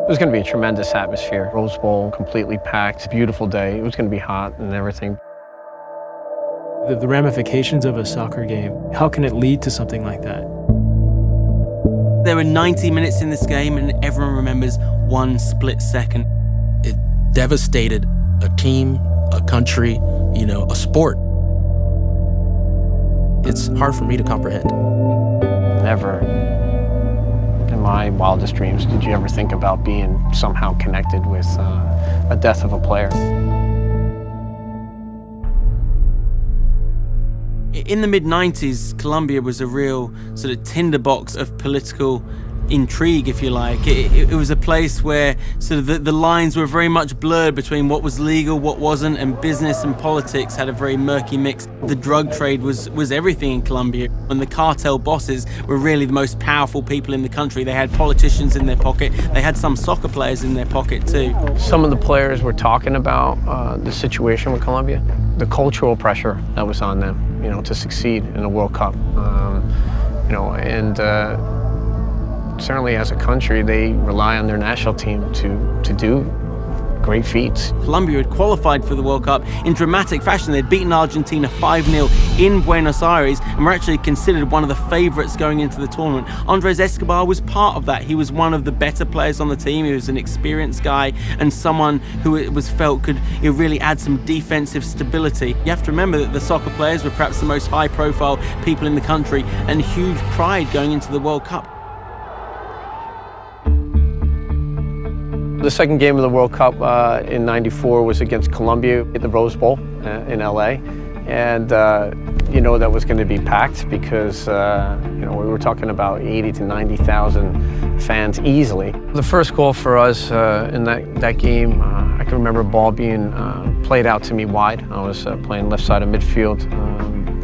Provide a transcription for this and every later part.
It was going to be a tremendous atmosphere. Rose Bowl, completely packed, beautiful day. It was going to be hot and everything. The ramifications of a soccer game, how can it lead to something like that? There were 90 minutes in this game, and everyone remembers one split second. It devastated a team, a country, a sport. It's hard for me to comprehend. Never in my wildest dreams did you ever think about being somehow connected with a death of a player. In the mid-90s, Colombia was a real sort of tinderbox of political intrigue, if you like. It was a place where sort of the lines were very much blurred between what was legal, what wasn't, and business and politics had a very murky mix. The drug trade was everything in Colombia, and the cartel bosses were really the most powerful people in the country. They had politicians in their pocket. They had some soccer players in their pocket too. Some of the players were talking about the situation with Colombia, the cultural pressure that was on them, to succeed in a World Cup, certainly as a country, they rely on their national team to do great feats. Colombia had qualified for the World Cup in dramatic fashion. They'd beaten Argentina 5-0 in Buenos Aires and were actually considered one of the favourites going into the tournament. Andres Eskobar was part of that. He was one of the better players on the team. He was an experienced guy and someone who it was felt could really add some defensive stability. You have to remember that the soccer players were perhaps the most high-profile people in the country and huge pride going into the World Cup. The second game of the World Cup in '94 was against Colombia at the Rose Bowl in LA. And that was going to be packed because we were talking about 80 to 90,000 fans easily. The first goal for us in that game, I can remember a ball being played out to me wide. I was playing left side of midfield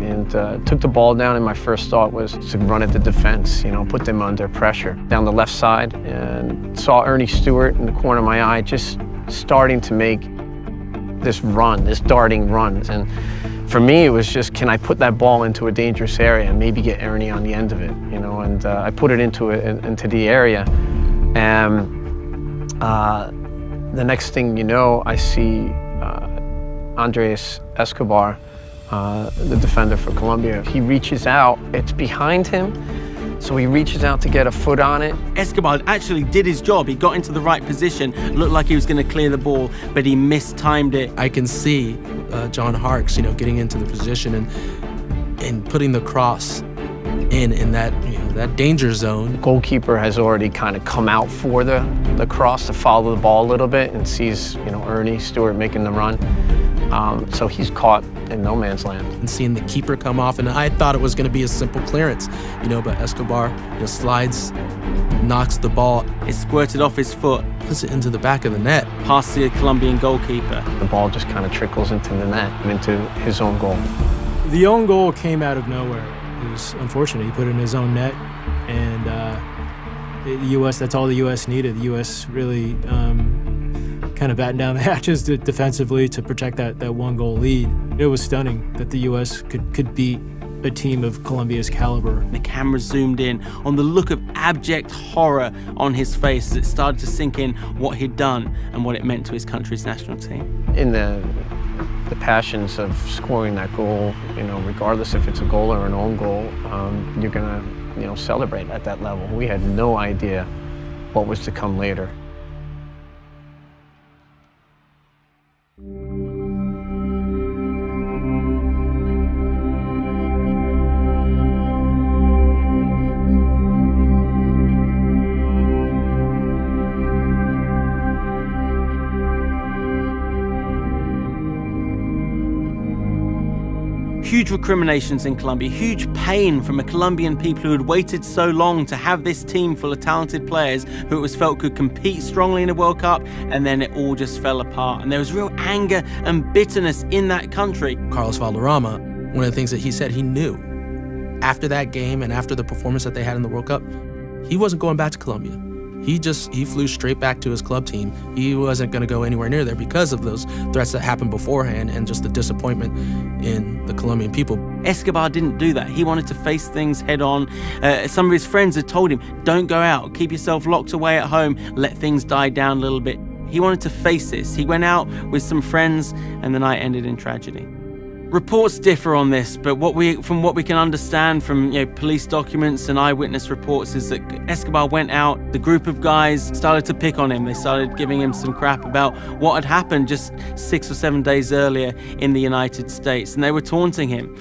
and took the ball down, and my first thought was to run at the defense, put them under pressure. Down the left side, and saw Ernie Stewart in the corner of my eye just starting to make this darting run. And for me, it was just, can I put that ball into a dangerous area and maybe get Ernie on the end of it, And I put it into the area, and the next thing you know, I see Andres Eskobar, the defender for Colombia. He reaches out, it's behind him, so he reaches out to get a foot on it. Eskobar actually did his job. He got into the right position, looked like he was going to clear the ball, but he mistimed it. I can see John Harkes, getting into the position and putting the cross in that danger zone. The goalkeeper has already kind of come out for the cross to follow the ball a little bit and sees, Ernie Stewart making the run. So he's caught in no man's land. And seeing the keeper come off, and I thought it was going to be a simple clearance, but Eskobar slides, knocks the ball. It squirted off his foot. Puts it into the back of the net. Past the Colombian goalkeeper. The ball just kind of trickles into the net, into his own goal. The own goal came out of nowhere. It was unfortunate. He put it in his own net, and the U.S., that's all the U.S. needed. The U.S. really kind of battened down the hatches defensively to protect that one-goal lead. It was stunning that the U.S. could beat a team of Colombia's caliber. The camera zoomed in on the look of abject horror on his face as it started to sink in what he'd done and what it meant to his country's national team. In the passions of scoring that goal, regardless if it's a goal or an own goal, you're gonna, celebrate at that level. We had no idea what was to come later. Huge recriminations in Colombia, huge pain from a Colombian people who had waited so long to have this team full of talented players who it was felt could compete strongly in a World Cup, and then it all just fell apart. And there was real anger and bitterness in that country. Carlos Valderrama, one of the things that he said he knew after that game and after the performance that they had in the World Cup, he wasn't going back to Colombia. He flew straight back to his club team. He wasn't going to go anywhere near there because of those threats that happened beforehand and just the disappointment in the Colombian people. Escobar didn't do that. He wanted to face things head on. Some of his friends had told him, don't go out, keep yourself locked away at home, let things die down a little bit. He wanted to face this. He went out with some friends and the night ended in tragedy. Reports differ on this, but from what we can understand from police documents and eyewitness reports is that Escobar went out, the group of guys started to pick on him. They started giving him some crap about what had happened just 6 or 7 days earlier in the United States, and they were taunting him.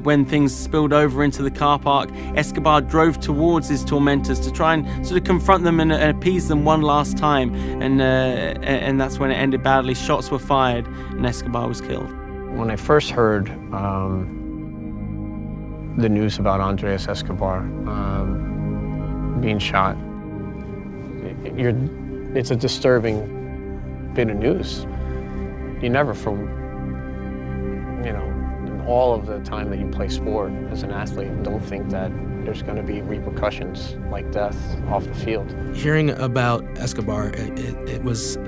When things spilled over into the car park, Escobar drove towards his tormentors to try and sort of confront them and appease them one last time, and that's when it ended badly. Shots were fired and Escobar was killed. When I first heard the news about Andres Eskobor being shot, it's a disturbing bit of news. You never, in all of the time that you play sport as an athlete, don't think that there's going to be repercussions like death off the field. Hearing about Escobar, it was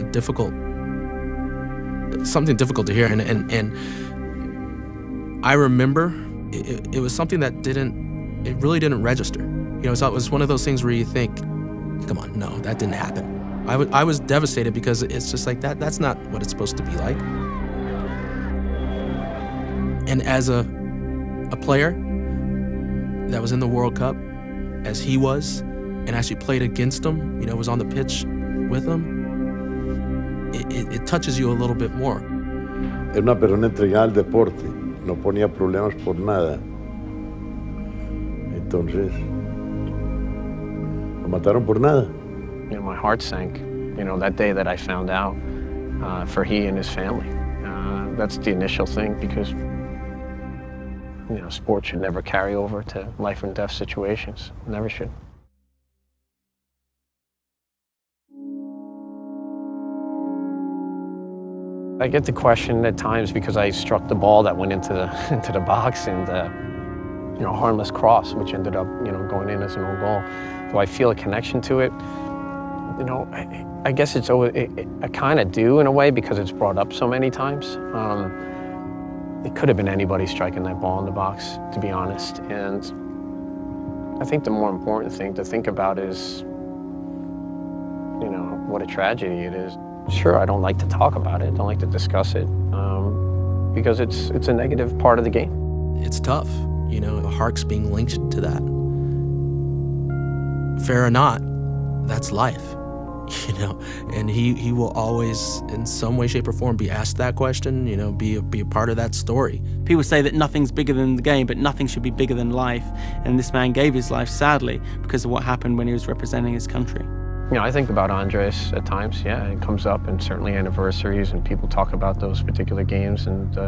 something difficult to hear, and I remember it was something that really didn't register. So it was one of those things where you think, come on, no, that didn't happen. I was devastated because it's just like that's not what it's supposed to be like. And as a player that was in the World Cup, as he was, and actually played against him, was on the pitch with him, it touches you a little bit more. Era una persona entregada al deporte, no ponía problemas por nada. Entonces, lo mataron por nada. My heart sank, that day that I found out for he and his family. That's the initial thing, because sport should never carry over to life and death situations. Never should. I get the question at times because I struck the ball that went into the box, and harmless cross, which ended up going in as an own goal. Do I feel a connection to it? I guess it's always, I kind of do in a way, because it's brought up so many times. It could have been anybody striking that ball in the box, to be honest. And I think the more important thing to think about is, what a tragedy it is. Sure, I don't like to talk about it, don't like to discuss it, because it's a negative part of the game. It's tough, Hark's being linked to that. Fair or not, that's life, and he will always, in some way, shape, or form, be asked that question, be a part of that story. People say that nothing's bigger than the game, but nothing should be bigger than life, and this man gave his life, sadly, because of what happened when he was representing his country. I think about Andres at times, yeah, it comes up, and certainly anniversaries, and people talk about those particular games, and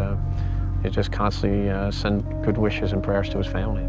it just constantly send good wishes and prayers to his family.